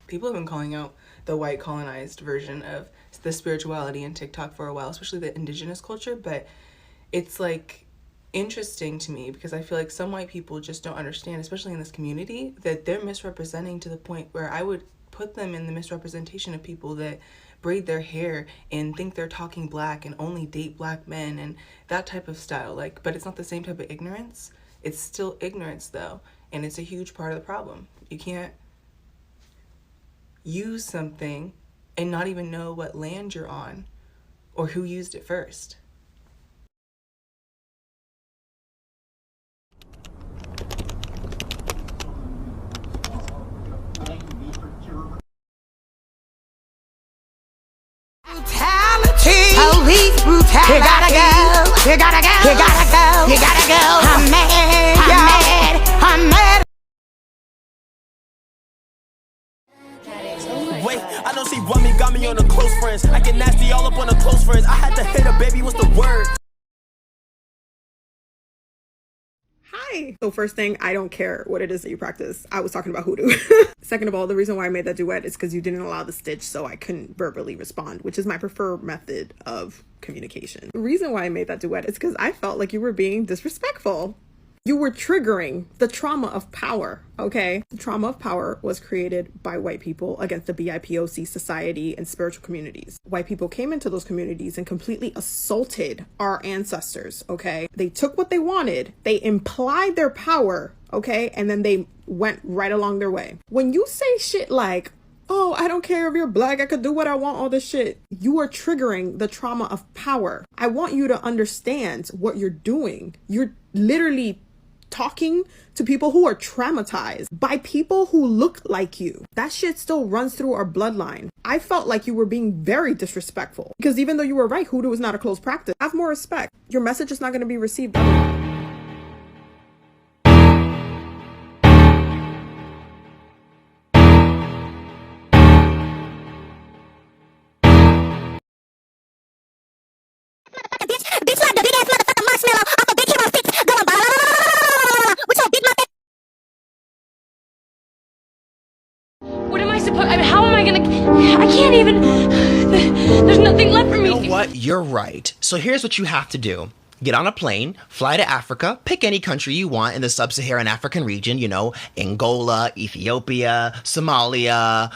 People have been calling out the white colonized version of the spirituality in TikTok for a while, especially the indigenous culture, but it's like interesting to me because I feel like some white people just don't understand, especially in this community, that they're misrepresenting to the point where I would put them in the misrepresentation of people that braid their hair and think they're talking black and only date black men and that type of style. Like, but it's not the same type of ignorance. It's still ignorance though, and it's a huge part of the problem. You can't use something and not even know what land you're on or who used it first. Police brutality. You gotta go. You gotta go. You gotta go. You gotta go. I'm mad. I'm mad. Wait, I don't see what me got me on the close friends. I get nasty all up on the close friends. I had to hit a baby, what's the word? Hi. So first thing, I don't care what it is that you practice. I was talking about hoodoo. Second of all, the reason why I made that duet is because you didn't allow the stitch, so I couldn't verbally respond, which is my preferred method of communication. The reason why I made that duet is because I felt like you were being disrespectful. You were triggering the trauma of power, okay? The trauma of power was created by white people against the BIPOC society and spiritual communities. White people came into those communities and completely assaulted our ancestors, okay? They took what they wanted, they implied their power, okay? And then they went right along their way. When you say shit like, oh, I don't care if you're black, I could do what I want, all this shit, you are triggering the trauma of power. I want you to understand what you're doing. You're literally talking to people who are traumatized by people who look like you. That shit still runs through our bloodline. I felt like you were being very disrespectful because even though you were right, hoodoo is not a close practice. Have more respect. Your message is not going to be received. Bitch like the big ass motherfucking marshmallow off a big hero 6 going blah, with your big mouth. What am I supposed? I mean, how am I gonna? I can't even. There's nothing left for me. You know what? You're right. So here's what you have to do. Get on a plane, fly to Africa, pick any country you want in the sub-Saharan African region, you know, Angola, Ethiopia, Somalia,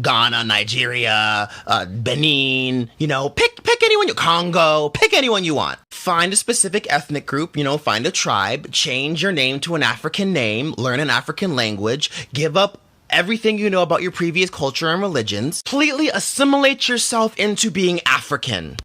Ghana, Nigeria, Benin, you know, pick anyone Congo, pick anyone you want. Find a specific ethnic group, you know, find a tribe, change your name to an African name, learn an African language, give up everything you know about your previous culture and religions, completely assimilate yourself into being African.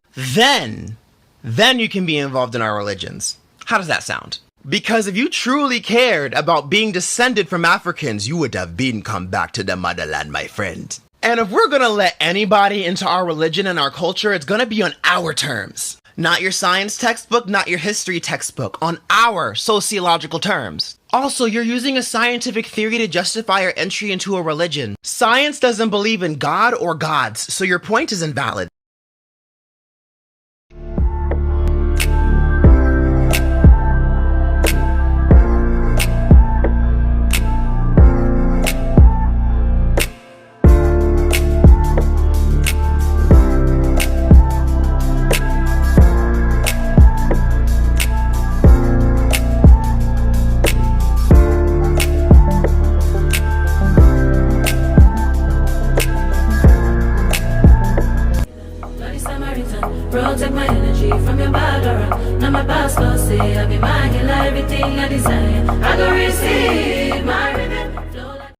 Then you can be involved in our religions. How does that sound? Because if you truly cared about being descended from Africans, you would have been come back to the motherland, my friend. And if we're gonna let anybody into our religion and our culture, it's gonna be on our terms. Not your science textbook, not your history textbook, on our sociological terms. Also, you're using a scientific theory to justify your entry into a religion. Science doesn't believe in God or gods, so your point is invalid. Protect my energy from your bad aura. Now my pastor say I be mine, everything I desire I go receive.